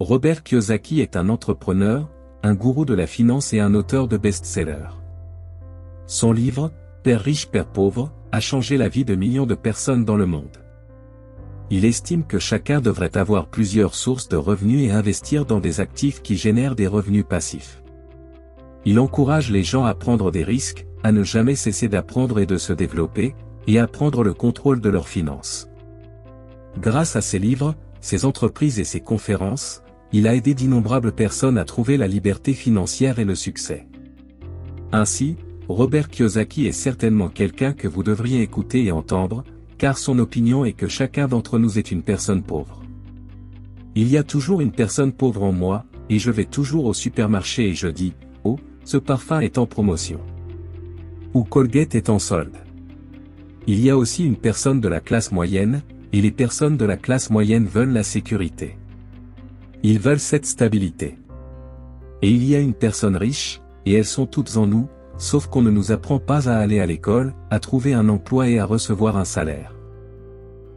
Robert Kiyosaki est un entrepreneur, un gourou de la finance et un auteur de best-sellers. Son livre, Père riche, Père pauvre, a changé la vie de millions de personnes dans le monde. Il estime que chacun devrait avoir plusieurs sources de revenus et investir dans des actifs qui génèrent des revenus passifs. Il encourage les gens à prendre des risques, à ne jamais cesser d'apprendre et de se développer, et à prendre le contrôle de leurs finances. Grâce à ses livres, ses entreprises et ses conférences, il a aidé d'innombrables personnes à trouver la liberté financière et le succès. Ainsi, Robert Kiyosaki est certainement quelqu'un que vous devriez écouter et entendre, car son opinion est que chacun d'entre nous est une personne pauvre. Il y a toujours une personne pauvre en moi, et je vais toujours au supermarché et je dis, « Oh, ce parfum est en promotion. » Ou Colgate est en solde. Il y a aussi une personne de la classe moyenne, et les personnes de la classe moyenne veulent la sécurité. Ils veulent cette stabilité. Et il y a une personne riche, et elles sont toutes en nous, sauf qu'on ne nous apprend pas à aller à l'école, à trouver un emploi et à recevoir un salaire.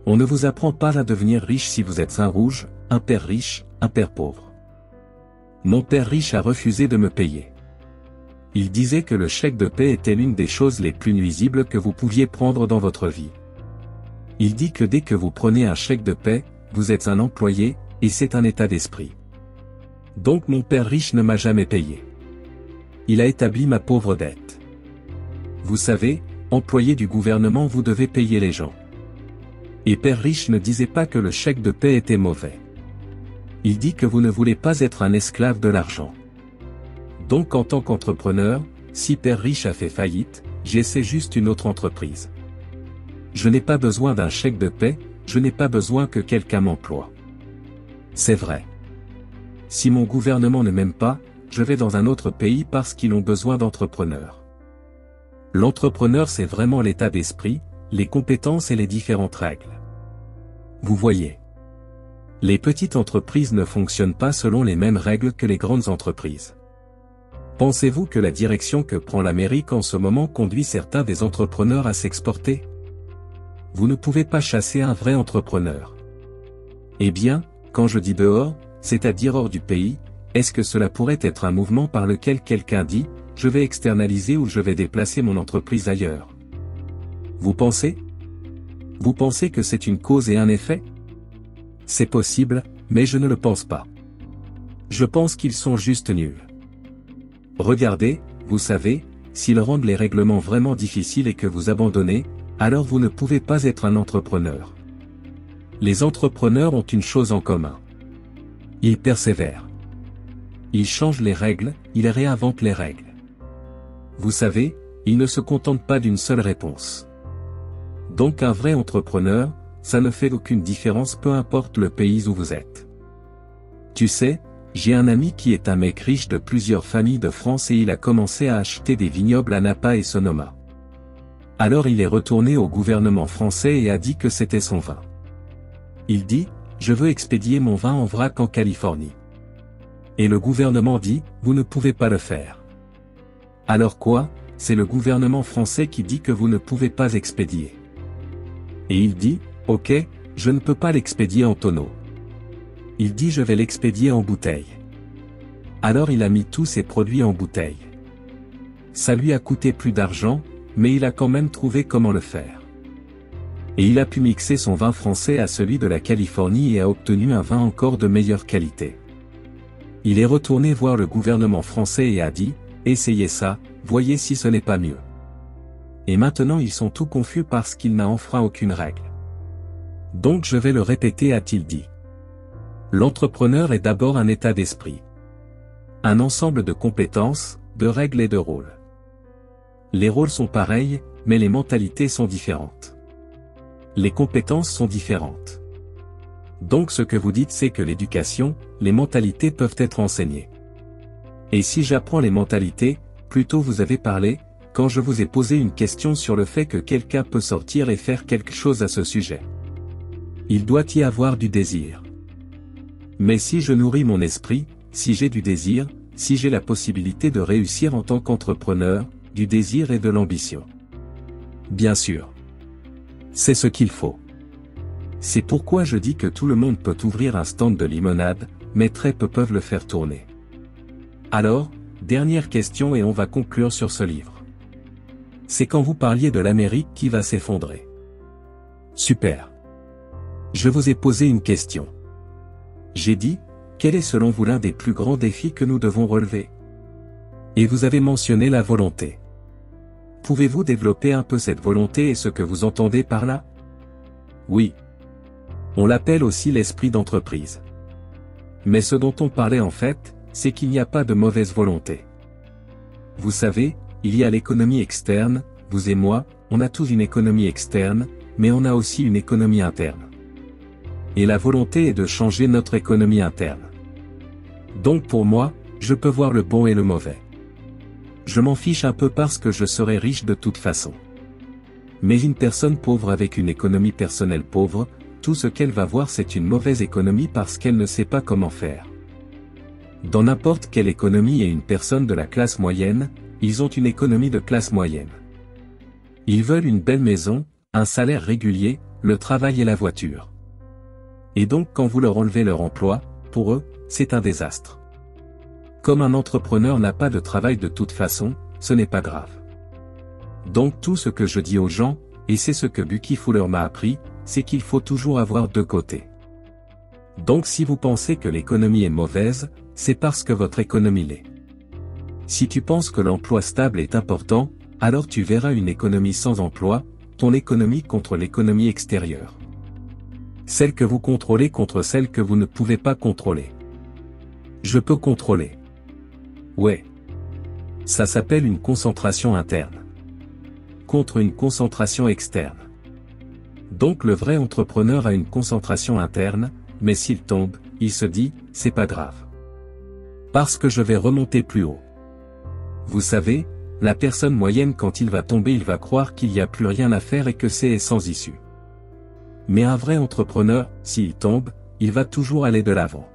On ne vous apprend pas à devenir riche si vous êtes un rouge, un père riche, un père pauvre. Mon père riche a refusé de me payer. Il disait que le chèque de paie était l'une des choses les plus nuisibles que vous pouviez prendre dans votre vie. Il dit que dès que vous prenez un chèque de paie, vous êtes un employé, et c'est un état d'esprit. Donc mon père riche ne m'a jamais payé. Il a établi ma pauvre dette. Vous savez, employé du gouvernement, vous devez payer les gens. Et père riche ne disait pas que le chèque de paie était mauvais. Il dit que vous ne voulez pas être un esclave de l'argent. Donc en tant qu'entrepreneur, si père riche a fait faillite, j'essaie juste une autre entreprise. Je n'ai pas besoin d'un chèque de paie, je n'ai pas besoin que quelqu'un m'emploie. C'est vrai. Si mon gouvernement ne m'aime pas, je vais dans un autre pays parce qu'ils ont besoin d'entrepreneurs. L'entrepreneur, c'est vraiment l'état d'esprit, les compétences et les différentes règles. Vous voyez. Les petites entreprises ne fonctionnent pas selon les mêmes règles que les grandes entreprises. Pensez-vous que la direction que prend l'Amérique en ce moment conduit certains des entrepreneurs à s'exporter? Vous ne pouvez pas chasser un vrai entrepreneur. Eh bien, quand je dis dehors, c'est-à-dire hors du pays, est-ce que cela pourrait être un mouvement par lequel quelqu'un dit, je vais externaliser ou je vais déplacer mon entreprise ailleurs? Vous pensez? Vous pensez que c'est une cause et un effet? C'est possible, mais je ne le pense pas. Je pense qu'ils sont juste nuls. Regardez, vous savez, s'ils rendent les règlements vraiment difficiles et que vous abandonnez, alors vous ne pouvez pas être un entrepreneur. Les entrepreneurs ont une chose en commun. Ils persévèrent. Ils changent les règles, ils réinventent les règles. Vous savez, ils ne se contentent pas d'une seule réponse. Donc un vrai entrepreneur, ça ne fait aucune différence peu importe le pays où vous êtes. Tu sais, j'ai un ami qui est un mec riche de plusieurs familles de France et il a commencé à acheter des vignobles à Napa et Sonoma. Alors il est retourné au gouvernement français et a dit que c'était son vin. Il dit, je veux expédier mon vin en vrac en Californie. Et le gouvernement dit, vous ne pouvez pas le faire. Alors quoi, c'est le gouvernement français qui dit que vous ne pouvez pas expédier. Et il dit, ok, je ne peux pas l'expédier en tonneau. Il dit je vais l'expédier en bouteille. Alors il a mis tous ses produits en bouteille. Ça lui a coûté plus d'argent, mais il a quand même trouvé comment le faire. Et il a pu mixer son vin français à celui de la Californie et a obtenu un vin encore de meilleure qualité. Il est retourné voir le gouvernement français et a dit, essayez ça, voyez si ce n'est pas mieux. Et maintenant ils sont tout confus parce qu'il n'a enfreint aucune règle. Donc je vais le répéter, a-t-il dit. L'entrepreneur est d'abord un état d'esprit. Un ensemble de compétences, de règles et de rôles. Les rôles sont pareils, mais les mentalités sont différentes. Les compétences sont différentes. Donc ce que vous dites c'est que l'éducation, les mentalités peuvent être enseignées. Et si j'apprends les mentalités, plutôt vous avez parlé, quand je vous ai posé une question sur le fait que quelqu'un peut sortir et faire quelque chose à ce sujet. Il doit y avoir du désir. Mais si je nourris mon esprit, si j'ai du désir, si j'ai la possibilité de réussir en tant qu'entrepreneur, du désir et de l'ambition. Bien sûr. C'est ce qu'il faut. C'est pourquoi je dis que tout le monde peut ouvrir un stand de limonade, mais très peu peuvent le faire tourner. Alors, dernière question et on va conclure sur ce livre. C'est quand vous parliez de l'Amérique qui va s'effondrer. Super. Je vous ai posé une question. J'ai dit, quel est selon vous l'un des plus grands défis que nous devons relever? Et vous avez mentionné la volonté. Pouvez-vous développer un peu cette volonté et ce que vous entendez par là? Oui. On l'appelle aussi l'esprit d'entreprise. Mais ce dont on parlait en fait, c'est qu'il n'y a pas de mauvaise volonté. Vous savez, il y a l'économie externe, vous et moi, on a tous une économie externe, mais on a aussi une économie interne. Et la volonté est de changer notre économie interne. Donc pour moi, je peux voir le bon et le mauvais. Je m'en fiche un peu parce que je serai riche de toute façon. Mais une personne pauvre avec une économie personnelle pauvre, tout ce qu'elle va voir c'est une mauvaise économie parce qu'elle ne sait pas comment faire. Dans n'importe quelle économie et une personne de la classe moyenne, ils ont une économie de classe moyenne. Ils veulent une belle maison, un salaire régulier, le travail et la voiture. Et donc quand vous leur enlevez leur emploi, pour eux, c'est un désastre. Comme un entrepreneur n'a pas de travail de toute façon, ce n'est pas grave. Donc tout ce que je dis aux gens, et c'est ce que Bucky Fuller m'a appris, c'est qu'il faut toujours avoir deux côtés. Donc si vous pensez que l'économie est mauvaise, c'est parce que votre économie l'est. Si tu penses que l'emploi stable est important, alors tu verras une économie sans emploi, ton économie contre l'économie extérieure. Celle que vous contrôlez contre celle que vous ne pouvez pas contrôler. Je peux contrôler. Ouais. Ça s'appelle une concentration interne. Contre une concentration externe. Donc le vrai entrepreneur a une concentration interne, mais s'il tombe, il se dit, c'est pas grave. Parce que je vais remonter plus haut. Vous savez, la personne moyenne quand il va tomber il va croire qu'il n'y a plus rien à faire et que c'est sans issue. Mais un vrai entrepreneur, s'il tombe, il va toujours aller de l'avant.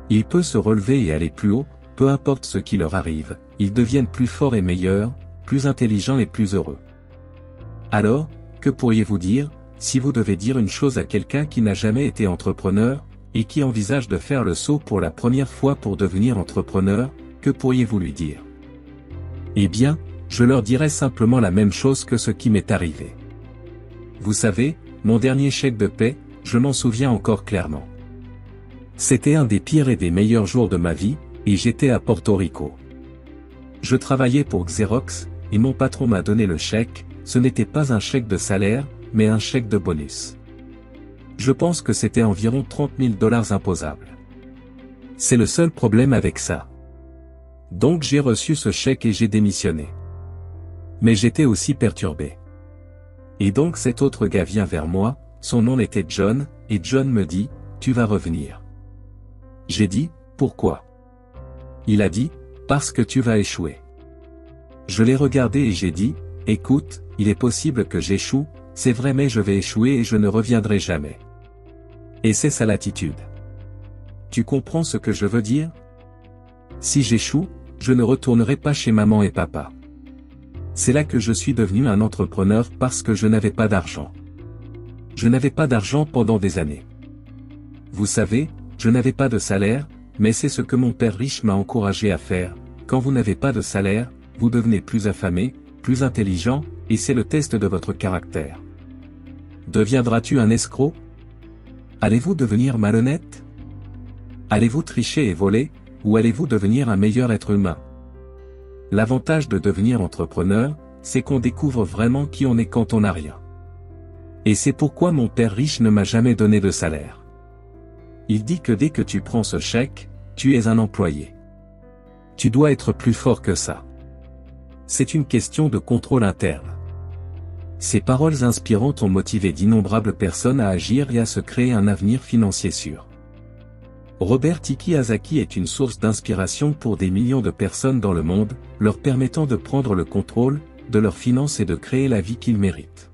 Il peut se relever et aller plus haut, peu importe ce qui leur arrive, ils deviennent plus forts et meilleurs, plus intelligents et plus heureux. Alors, que pourriez-vous dire, si vous devez dire une chose à quelqu'un qui n'a jamais été entrepreneur, et qui envisage de faire le saut pour la première fois pour devenir entrepreneur, que pourriez-vous lui dire? Eh bien, je leur dirais simplement la même chose que ce qui m'est arrivé. Vous savez, mon dernier chèque de paie, je m'en souviens encore clairement. C'était un des pires et des meilleurs jours de ma vie, et j'étais à Porto Rico. Je travaillais pour Xerox, et mon patron m'a donné le chèque, ce n'était pas un chèque de salaire, mais un chèque de bonus. Je pense que c'était environ 30 000 $ imposables. C'est le seul problème avec ça. Donc j'ai reçu ce chèque et j'ai démissionné. Mais j'étais aussi perturbé. Et donc cet autre gars vient vers moi, son nom était John, et John me dit, tu vas revenir. J'ai dit, pourquoi? Il a dit, parce que tu vas échouer. Je l'ai regardé et j'ai dit, écoute, il est possible que j'échoue, c'est vrai mais je vais échouer et je ne reviendrai jamais. Et c'est ça l'attitude. Tu comprends ce que je veux dire? Si j'échoue, je ne retournerai pas chez maman et papa. C'est là que je suis devenu un entrepreneur parce que je n'avais pas d'argent. Je n'avais pas d'argent pendant des années. Vous savez, je n'avais pas de salaire, mais c'est ce que mon père riche m'a encouragé à faire. Quand vous n'avez pas de salaire, vous devenez plus affamé, plus intelligent, et c'est le test de votre caractère. Deviendras-tu un escroc? Allez-vous devenir malhonnête? Allez-vous tricher et voler, ou allez-vous devenir un meilleur être humain? L'avantage de devenir entrepreneur, c'est qu'on découvre vraiment qui on est quand on n'a rien. Et c'est pourquoi mon père riche ne m'a jamais donné de salaire. Il dit que dès que tu prends ce chèque, tu es un employé. Tu dois être plus fort que ça. C'est une question de contrôle interne. Ces paroles inspirantes ont motivé d'innombrables personnes à agir et à se créer un avenir financier sûr. Robert Kiyosaki est une source d'inspiration pour des millions de personnes dans le monde, leur permettant de prendre le contrôle de leurs finances et de créer la vie qu'ils méritent.